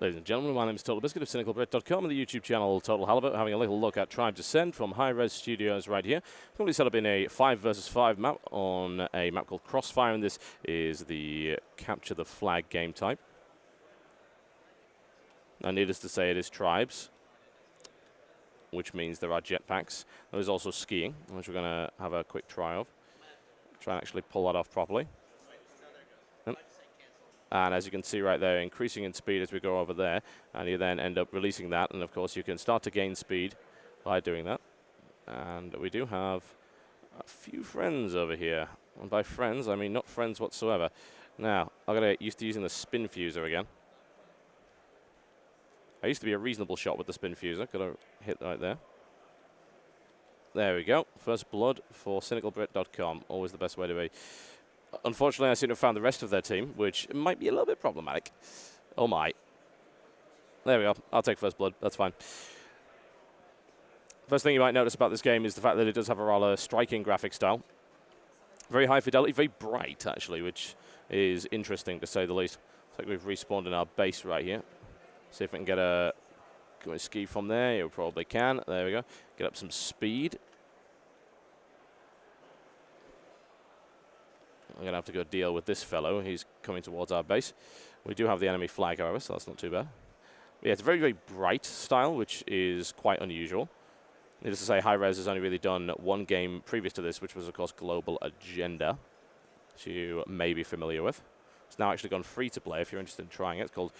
Ladies and gentlemen, my name is TotalBiscuit of CynicalBrit.com and the YouTube channel Total Halibut, having a little look at Tribes Ascend from Hi-Rez Studios right here. Currently set up in a 5 versus 5 map on a map called Crossfire, and this is the Capture the Flag game type. Now, needless to say, it is Tribes, which means there are jetpacks. There is also skiing, which we're going to have a quick try of. Try and actually pull that off properly. And as you can see right there, increasing in speed as we go over there, and you then end up releasing that, and of course you can start to gain speed by doing that. And we do have a few friends over here. And by friends, I mean not friends whatsoever. Now, I've got to get used to using the spin fuser again. I used to be a reasonable shot with the spin fuser. Got to hit right there. There we go. First blood for CynicalBrit.com. Always the best way to be. Unfortunately, I seem to have found the rest of their team, which might be a little bit problematic. Oh, my. There we go. I'll take first blood. That's fine. First thing you might notice about this game is the fact that it does have a rather striking graphic style. Very high fidelity, very bright, actually, which is interesting, to say the least. It's like we've respawned in our base right here. See if we can get a ski from there. You probably can. There we go. Get up some speed. I'm going to have to go deal with this fellow. He's coming towards our base. We do have the enemy flag, however, so that's not too bad. But yeah, it's a very, very bright style, which is quite unusual. Needless to say, Hi-Rez has only really done one game previous to this, which was, of course, Global Agenda, which you may be familiar with. It's now actually gone free to play if you're interested in trying it. It's called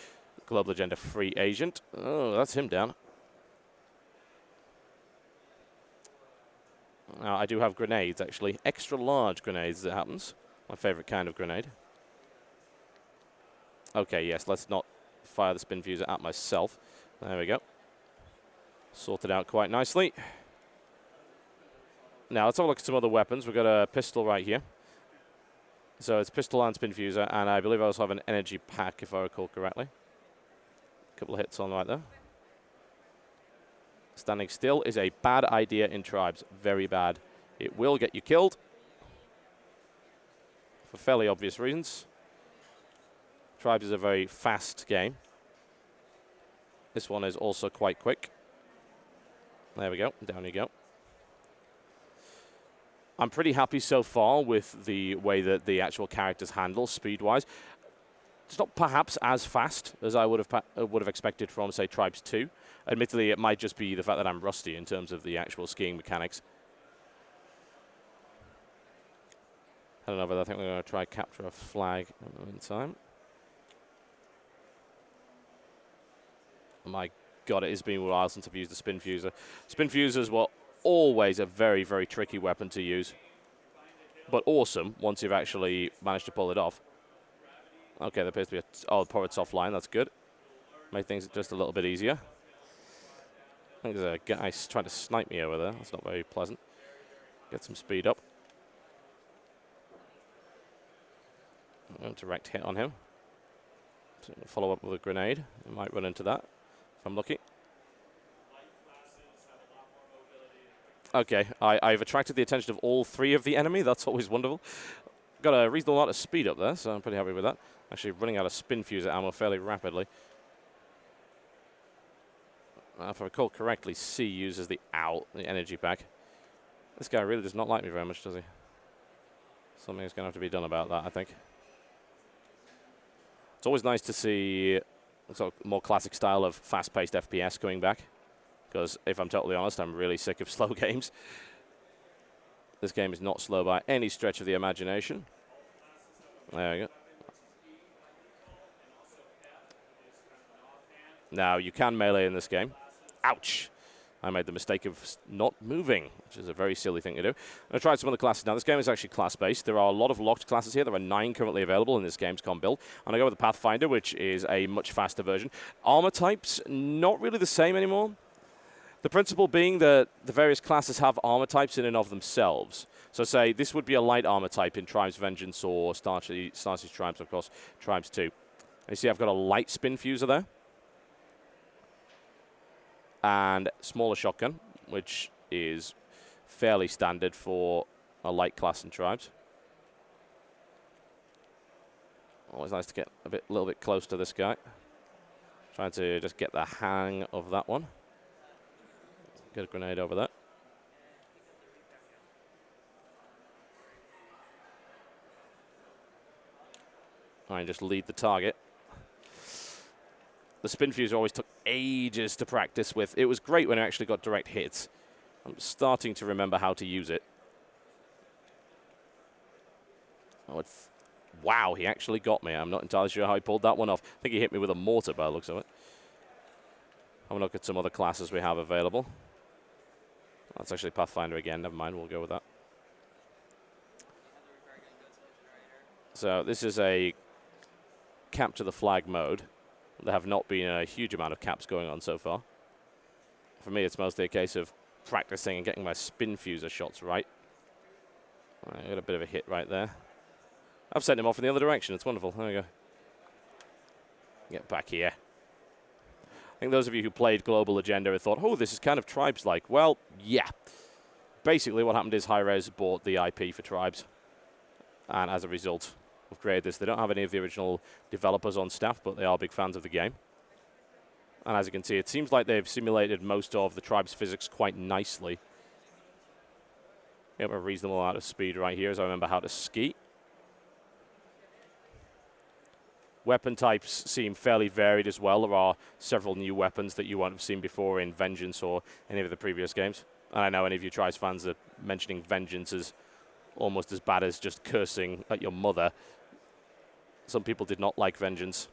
Global Agenda Free Agent. Oh, that's him down. Now, I do have grenades, actually. Extra large grenades, as it happens. My favorite kind of grenade. Okay, yes, let's not fire the spin fuser at myself. There we go. Sorted out quite nicely. Now, let's have a look at some other weapons. We've got a pistol right here. So it's pistol and spin fuser, and I believe I also have an energy pack, if I recall correctly. A couple of hits on right there. Standing still is a bad idea in Tribes. Very bad. It will get you killed. For fairly obvious reasons. Tribes is a very fast game. This one is also quite quick. There we go. Down you go. I'm pretty happy so far with the way that the actual characters handle speed-wise. It's not perhaps as fast as I would have expected from, say, Tribes 2. Admittedly, it might just be the fact that I'm rusty in terms of the actual skiing mechanics. I don't know, but I think we're going to try capture a flag in time. Oh my God, it has been a while since I've used the spin fuser. Spin fusers were always a very, very tricky weapon to use, but awesome once you've actually managed to pull it off. Okay, there appears to be a powered soft line. That's good. Make things just a little bit easier. I think there's a guy trying to snipe me over there. That's not very pleasant. Get some speed up. Direct hit on him. So follow up with a grenade. I might run into that if I'm lucky. Okay, I've attracted the attention of all three of the enemy. That's always wonderful. Got a reasonable amount of speed up there, so I'm pretty happy with that. Actually running out of spin fuser ammo fairly rapidly. If I recall correctly, C uses the energy pack. This guy really does not like me very much, does he? Something's going to have to be done about that, I think. It's always nice to see sort of more classic style of fast-paced FPS coming back, because if I'm totally honest, I'm really sick of slow games. This game is not slow by any stretch of the imagination. There we go. Now, you can melee in this game. Ouch! I made the mistake of not moving, which is a very silly thing to do. I'm going to try some other classes now. This game is actually class-based. There are a lot of locked classes here. There are 9 currently available in this Gamescom build. And I go with the Pathfinder, which is a much faster version. Armor types, not really the same anymore. The principle being that the various classes have armor types in and of themselves. So say this would be a light armor type in Tribes Vengeance or Star Siege Tribes, of course, Tribes 2. And you see I've got a light spin fuser there. And smaller shotgun, which is fairly standard for a light class in Tribes. Always nice to get a little bit close to this guy. Trying to just get the hang of that one. Get a grenade over there. And just lead the target. The spin fuse always took ages to practice with. It was great when I actually got direct hits. I'm starting to remember how to use it. Oh, wow, he actually got me. I'm not entirely sure how he pulled that one off. I think he hit me with a mortar by the looks of it. Have a look at some other classes we have available. That's actually Pathfinder again. Never mind, we'll go with that. So this is a capture the flag mode. There have not been a huge amount of caps going on so far. For me, it's mostly a case of practicing and getting my spin fuser shots right. I got a bit of a hit right there. I've sent him off in the other direction. It's wonderful. There we go. Get back here. I think those of you who played Global Agenda have thought, oh, this is kind of Tribes-like. Well, yeah. Basically, what happened is Hi-Rez bought the IP for Tribes. And as a result, we've created this. They don't have any of the original developers on staff, but they are big fans of the game. And as you can see, it seems like they've simulated most of the Tribes physics quite nicely. We have a reasonable amount of speed right here, as I remember how to ski. Weapon types seem fairly varied as well. There are several new weapons that you won't have seen before in Vengeance or any of the previous games. And I know any of you Tribes fans are mentioning Vengeance as almost as bad as just cursing at your mother. Some people did not like Vengeance.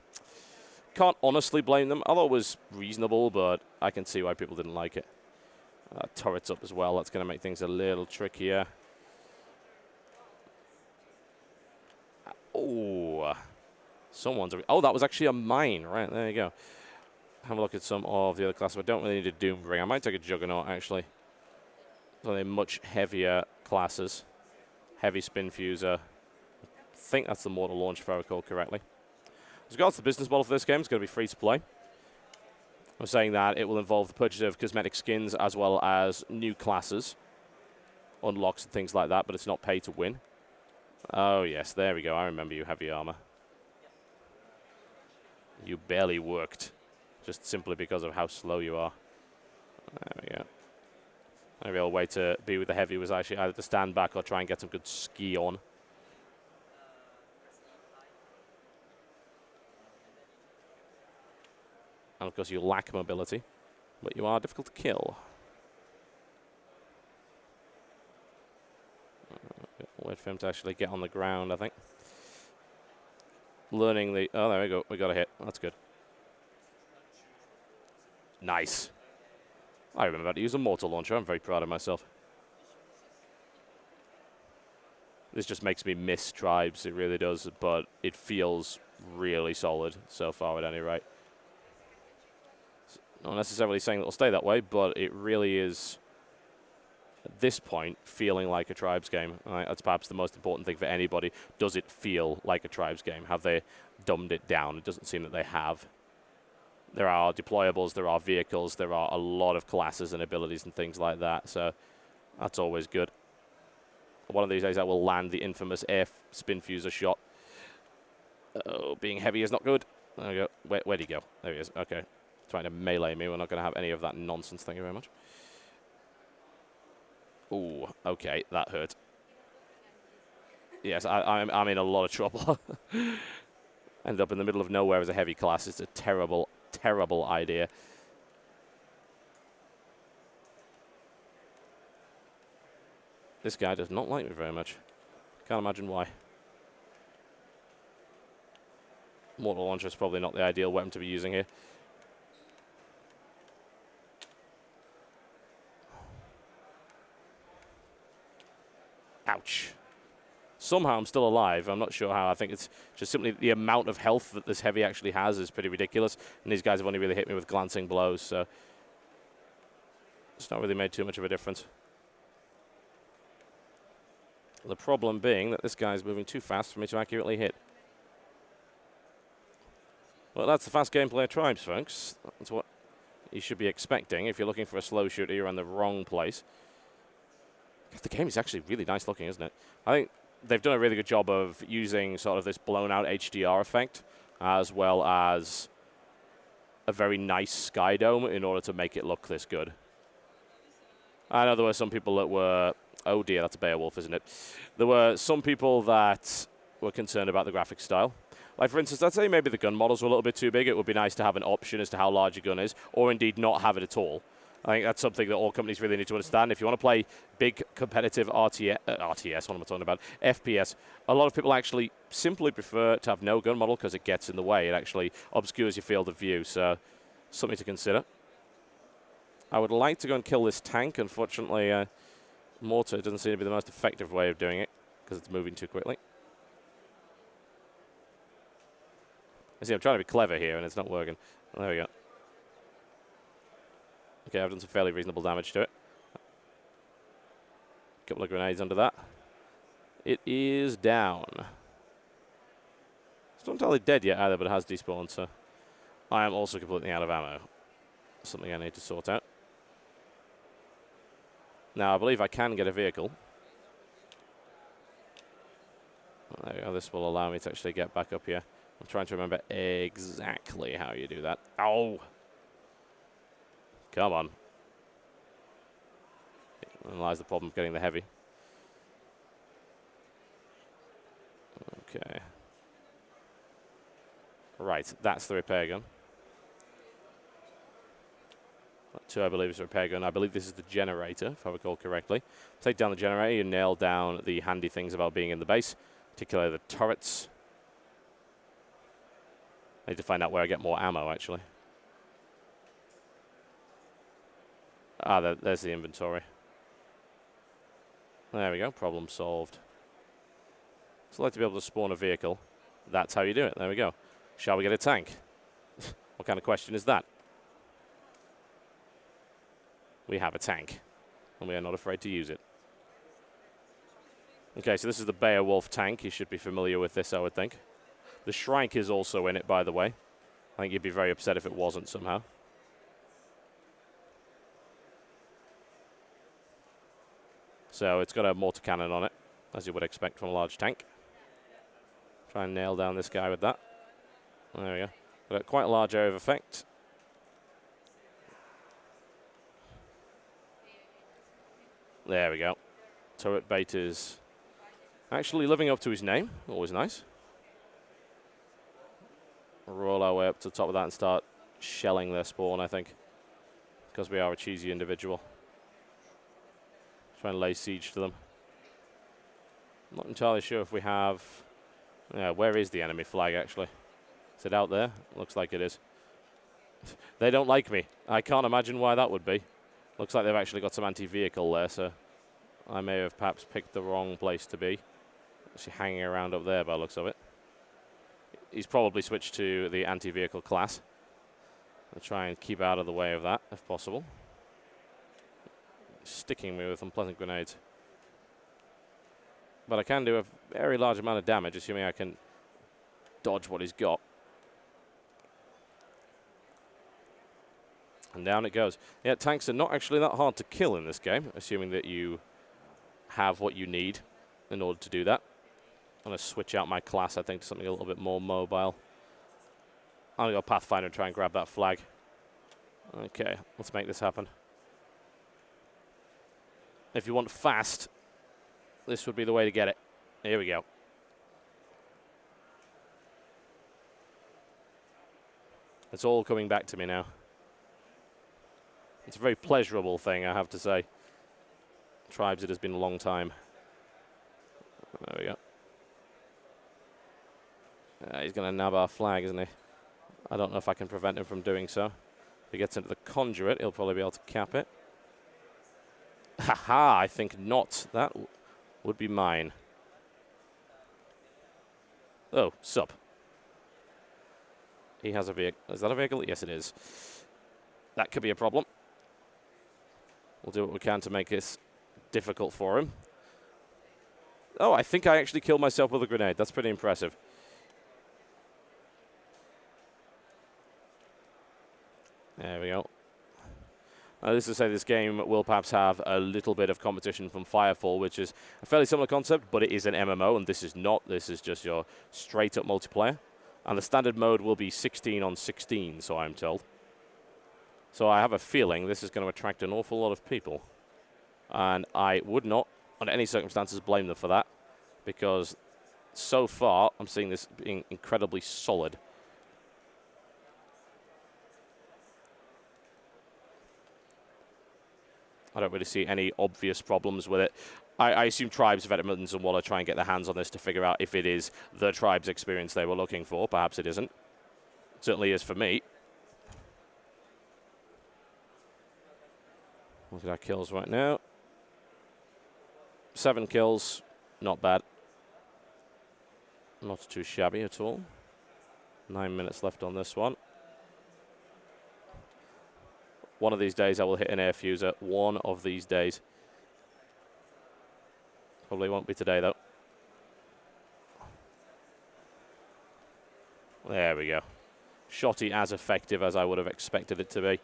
Can't honestly blame them. I thought it was reasonable, but I can see why people didn't like it. Turrets up as well. That's going to make things a little trickier. Oh, someone's... Oh, that was actually a mine. Right, there you go. Have a look at some of the other classes. I don't really need a Doom Ring. I might take a Juggernaut, actually. So they're much heavier classes. Heavy spin fuser. I think that's the mortal launch, if I recall correctly. As regards to the business model for this game, it's going to be free to play. I'm saying that it will involve the purchase of cosmetic skins as well as new classes, unlocks and things like that, but it's not pay to win. Oh, yes, there we go. I remember you, heavy armor. You barely worked, just simply because of how slow you are. There we go. My real way to be with the heavy was actually either to stand back or try and get some good ski on. And of course you lack mobility, but you are difficult to kill. Wait for him to actually get on the ground, I think. Learning the... Oh, there we go. We got a hit. That's good. Nice. I remember how to use a mortar launcher. I'm very proud of myself. This just makes me miss Tribes. It really does, but it feels really solid so far at any rate. Not necessarily saying that it'll stay that way, but it really is, at this point, feeling like a Tribes game. That's perhaps the most important thing for anybody. Does it feel like a Tribes game? Have they dumbed it down? It doesn't seem that they have. There are deployables, there are vehicles, there are a lot of classes and abilities and things like that, so that's always good. One of these days I will land the infamous air spin fuser shot. Oh, being heavy is not good. There we go. Where'd he go? There he is. Okay. Trying to melee me. We're not going to have any of that nonsense. Thank you very much. Ooh, okay. That hurt. Yes, I'm in a lot of trouble. End up in the middle of nowhere as a heavy class. It's a terrible, terrible idea. This guy does not like me very much. Can't imagine why. Mortal launcher is probably not the ideal weapon to be using here. Ouch. Somehow I'm still alive. I'm not sure how. I think it's just simply the amount of health that this heavy actually has is pretty ridiculous. And these guys have only really hit me with glancing blows, so it's not really made too much of a difference. The problem being that this guy's moving too fast for me to accurately hit. Well, that's the fast gameplay of Tribes, folks. That's what you should be expecting. If you're looking for a slow shooter, you're in the wrong place. The game is actually really nice looking, isn't it? I think they've done a really good job of using sort of this blown out HDR effect, as well as a very nice sky dome in order to make it look this good. I know there were some people that were, oh dear, that's a Beowulf, isn't it? There were some people that were concerned about the graphic style. Like, for instance, I'd say maybe the gun models were a little bit too big. It would be nice to have an option as to how large your gun is, or indeed not have it at all. I think that's something that all companies really need to understand. If you want to play big competitive RTS, what am I talking about? FPS, a lot of people actually simply prefer to have no gun model because it gets in the way. It actually obscures your field of view, so something to consider. I would like to go and kill this tank. Unfortunately, mortar doesn't seem to be the most effective way of doing it because it's moving too quickly. See, I'm trying to be clever here, and it's not working. There we go. Okay, I've done some fairly reasonable damage to it. A couple of grenades under that. It is down. It's not entirely dead yet either, but it has despawned, so I am also completely out of ammo. Something I need to sort out. Now, I believe I can get a vehicle. There we go. This will allow me to actually get back up here. I'm trying to remember exactly how you do that. Ow! Come on. And lies the problem of getting the heavy. Okay. Right, that's the repair gun. That 2, I believe, is a repair gun. I believe this is the generator, if I recall correctly. Take down the generator, you nail down the handy things about being in the base, particularly the turrets. I need to find out where I get more ammo, actually. Ah, there's the inventory. There we go, problem solved. So I'd like to be able to spawn a vehicle. That's how you do it. There we go. Shall we get a tank? What kind of question is that? We have a tank, and we are not afraid to use it. Okay, so this is the Beowulf tank. You should be familiar with this, I would think. The Shrike is also in it, by the way. I think you'd be very upset if it wasn't somehow. So it's got a mortar cannon on it, as you would expect from a large tank. Try and nail down this guy with that. There we go. Got quite a large area of effect. There we go. Turret bait is actually living up to his name. Always nice. Roll our way up to the top of that and start shelling their spawn, I think, because we are a cheesy individual. Try and lay siege to them. I'm not entirely sure if we have... Yeah, where is the enemy flag, actually? Is it out there? Looks like it is. They don't like me. I can't imagine why that would be. Looks like they've actually got some anti-vehicle there, so I may have perhaps picked the wrong place to be. Actually hanging around up there by the looks of it. He's probably switched to the anti-vehicle class. I'll try and keep out of the way of that, if possible. Sticking me with unpleasant grenades. But I can do a very large amount of damage, assuming I can dodge what he's got. And down it goes. Yeah, tanks are not actually that hard to kill in this game, assuming that you have what you need in order to do that. I'm going to switch out my class, I think, to something a little bit more mobile. I'm going to go Pathfinder and try and grab that flag. Okay, let's make this happen. If you want fast, this would be the way to get it. Here we go. It's all coming back to me now. It's a very pleasurable thing, I have to say. Tribes, it has been a long time. There we go. He's going to nab our flag, isn't he? I don't know if I can prevent him from doing so. If he gets into the conduit, he'll probably be able to cap it. Haha, I think not. That would be mine. Oh, sup. He has a vehicle. Is that a vehicle? Yes, it is. That could be a problem. We'll do what we can to make this difficult for him. Oh, I think I actually killed myself with a grenade. That's pretty impressive. There we go. This is to say this game will perhaps have a little bit of competition from Firefall, which is a fairly similar concept, but it is an MMO, and this is not. This is just your straight-up multiplayer. And the standard mode will be 16 on 16, so I'm told. So I have a feeling this is going to attract an awful lot of people. And I would not, under any circumstances, blame them for that, because so far I'm seeing this being incredibly solid. I don't really see any obvious problems with it. I assume Tribes, Veterans, and Waller try and get their hands on this to figure out if it is the Tribes experience they were looking for. Perhaps it isn't. It certainly is for me. Look at our kills right now. 7 kills, not bad. Not too shabby at all. 9 minutes left on this one. One of these days I will hit an air fuser. One of these days. Probably won't be today, though. There we go. Shotty as effective as I would have expected it to be.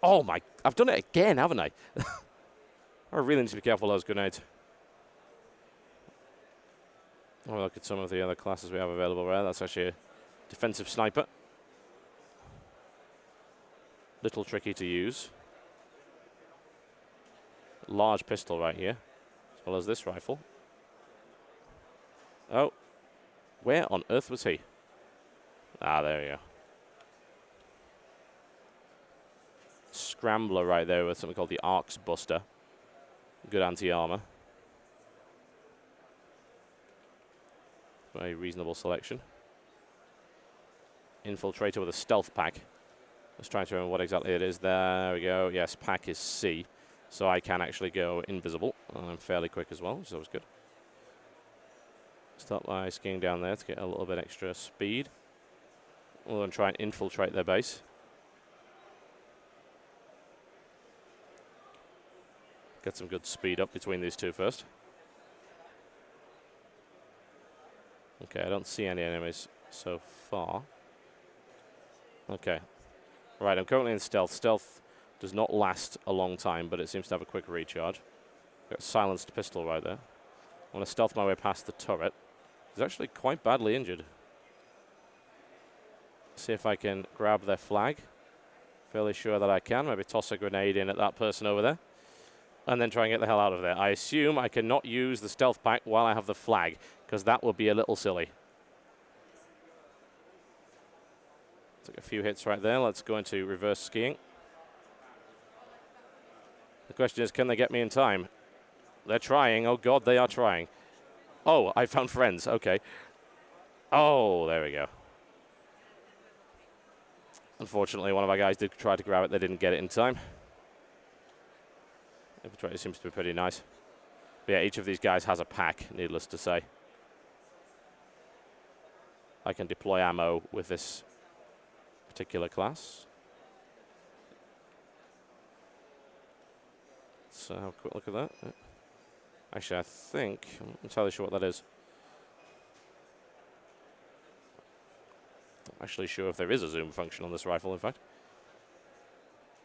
Oh, my. I've done it again, haven't I? I really need to be careful of those grenades. I'll look at some of the other classes we have available there. That's actually a defensive sniper. Little tricky to use. Large pistol right here, as well as this rifle. Oh, where on earth was he? Ah, there we go. Scrambler right there with something called the Arcs Buster. Good anti-armor. Very reasonable selection. Infiltrator with a stealth pack. Let's try to remember what exactly it is. There we go. Yes, pack is C. So I can actually go invisible. And I'm fairly quick as well, so that was good. Start by skiing down there to get a little bit extra speed. We're going to try and infiltrate their base. Get some good speed up between these two first. Okay, I don't see any enemies so far. Okay. Right, I'm currently in stealth. Stealth does not last a long time, but it seems to have a quick recharge. Got a silenced pistol right there. I want to stealth my way past the turret. He's actually quite badly injured. See if I can grab their flag. Fairly sure that I can. Maybe toss a grenade in at that person over there. And then try and get the hell out of there. I assume I cannot use the stealth pack while I have the flag, because that would be a little silly. Took a few hits right there. Let's go into reverse skiing. The question is, can they get me in time? They're trying. Oh, God, they are trying. Oh, I found friends. Okay. Oh, there we go. Unfortunately, one of our guys did try to grab it. They didn't get it in time. Infiltrator seems to be pretty nice. But yeah, each of these guys has a pack, needless to say. I can deploy ammo with this particular class. Let's have a quick look at that. Actually, I think, I'm not entirely sure what that is. I'm actually sure if there is a zoom function on this rifle, in fact.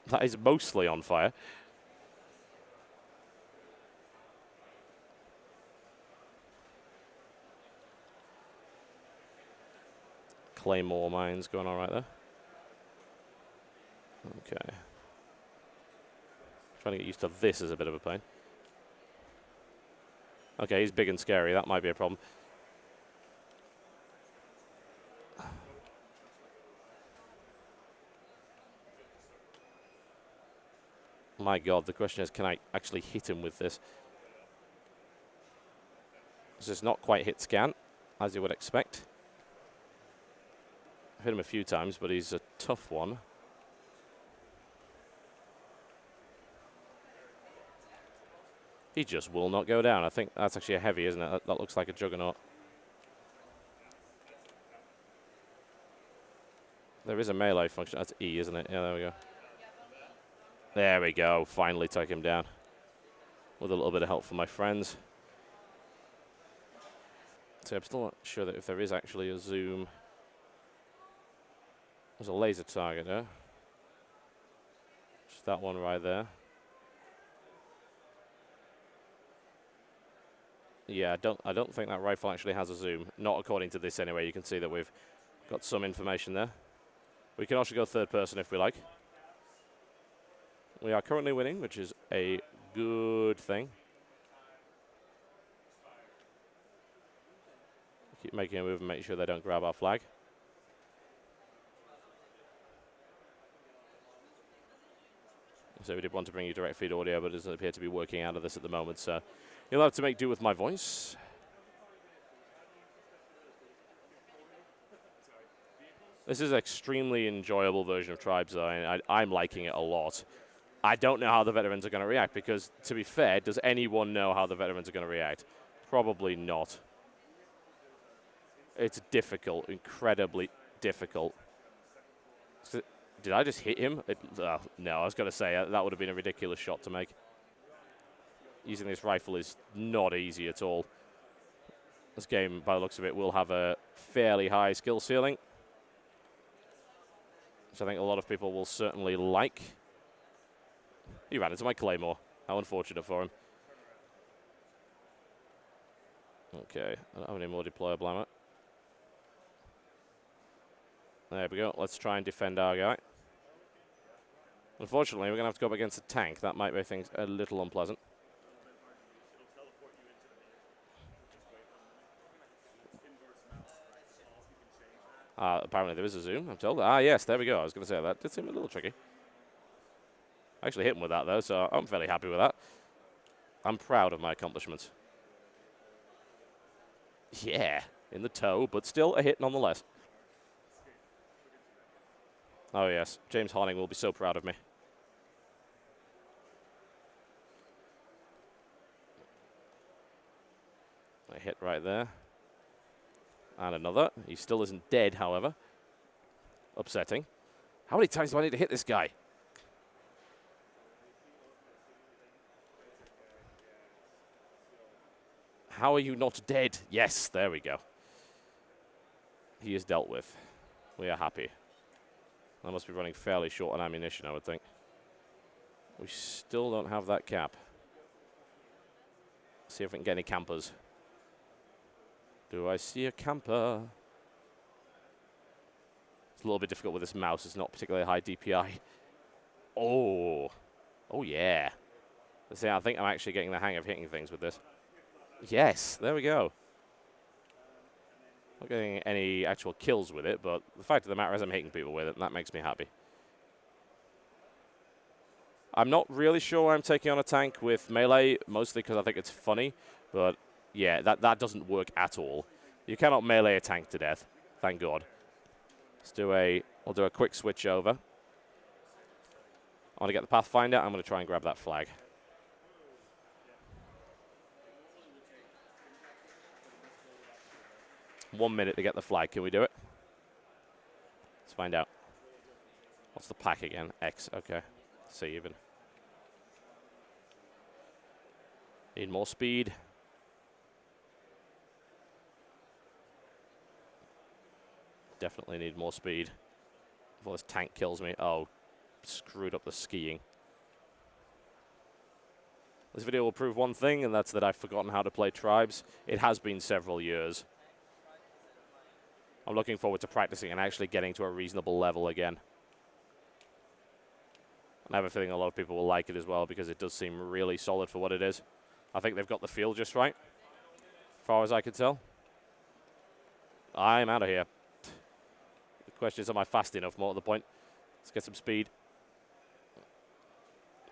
That is mostly on fire. Claymore mines going on right there. Okay. Trying to get used to this is a bit of a pain. Okay, he's big and scary. That might be a problem. My God, the question is, can I actually hit him with this? This is not quite hit scan, as you would expect. I've hit him a few times, but he's a tough one. He just will not go down. I think that's actually a heavy, isn't it? That looks like a juggernaut. There is a melee function. That's E, isn't it? Yeah, there we go. There we go. Finally take him down. With a little bit of help from my friends. So I'm still not sure that if there is actually a zoom. There's a laser target there. Just that one right there. Yeah, I don't think that rifle actually has a zoom. Not according to this anyway. You can see that we've got some information there. We can also go third person if we like. We are currently winning, which is a good thing. Keep making a move and make sure they don't grab our flag. So we did want to bring you direct feed audio, but it doesn't appear to be working out of this at the moment. So you'll have to make do with my voice. This is an extremely enjoyable version of Tribes, though. I'm liking it a lot. I don't know how the veterans are going to react because, to be fair, does anyone know how the veterans are going to react? Probably not. It's difficult, incredibly difficult. Did I just hit him? No, I was going to say that would have been a ridiculous shot to make. Using this rifle is not easy at all. This game, by the looks of it, will have a fairly high skill ceiling, which I think a lot of people will certainly like. He ran into my Claymore. How unfortunate for him. Okay, I don't have any more deployable ammo. There we go. Let's try and defend our guy. Unfortunately, we're going to have to go up against a tank. That might make things a little unpleasant. Apparently there is a zoom, I'm told. Yes, there we go. I was going to say that did seem a little tricky. I actually hit him with that, though, so I'm fairly happy with that. I'm proud of my accomplishments. Yeah, in the toe, but still a hit nonetheless. Oh, yes. James Harning will be so proud of me. A hit right there. And another. He still isn't dead, however. Upsetting. How many times do I need to hit this guy? How are you not dead? Yes, there we go. He is dealt with. We are happy. I must be running fairly short on ammunition, I would think. We still don't have that cap. See if we can get any campers. Do I see a camper? It's a little bit difficult with this mouse. It's not particularly high DPI. Oh. Oh, yeah. See, I think I'm actually getting the hang of hitting things with this. Yes, there we go. Not getting any actual kills with it, but the fact of the matter is I'm hitting people with it, and that makes me happy. I'm not really sure why I'm taking on a tank with melee, mostly because I think it's funny, but yeah, that doesn't work at all. You cannot melee a tank to death, thank God. We'll do a quick switch over. I want to get the Pathfinder. I'm going to try and grab that flag. One minute to get the flag. Can we do it? Let's find out. What's the pack again? X. Okay. C even. Need more speed. Definitely need more speed before this tank kills me. Oh, screwed up the skiing. This video will prove one thing, and that's that I've forgotten how to play Tribes. It has been several years. I'm looking forward to practicing and actually getting to a reasonable level again. And I have a feeling a lot of people will like it as well because it does seem really solid for what it is. I think they've got the feel just right, as far as I can tell. I'm out of here. The question is, am I fast enough? More to the point. Let's get some speed.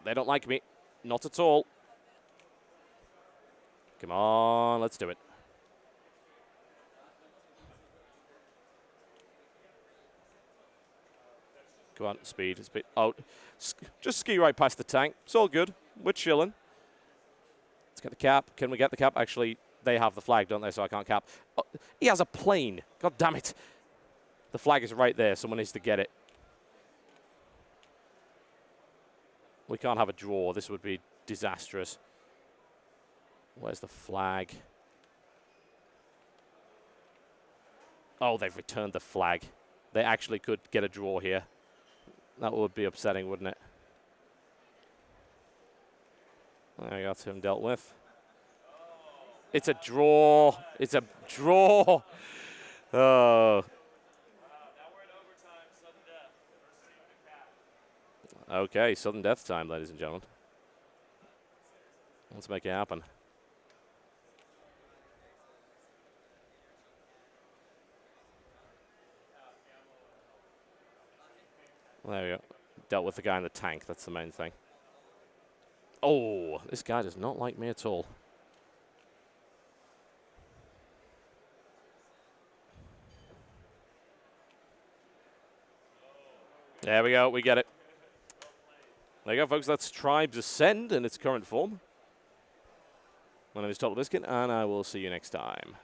They don't like me. Not at all. Come on, let's do it. Come on, speed, speed. Oh, just ski right past the tank. It's all good. We're chilling. Let's get the cap. Can we get the cap? Actually, they have the flag, don't they? So I can't cap. Oh, he has a plane. God damn it. The flag is right there. Someone needs to get it. We can't have a draw. This would be disastrous. Where's the flag? Oh, they've returned the flag. They actually could get a draw here. That would be upsetting, wouldn't it? I got him dealt with. It's a draw. It's a draw. Oh. Okay, sudden death time, ladies and gentlemen. Let's make it happen. There we go. Dealt with the guy in the tank. That's the main thing. Oh, this guy does not like me at all. There we go. We get it. There you go, folks. That's Tribes Ascend in its current form. My name is TotalBiscuit, and I will see you next time.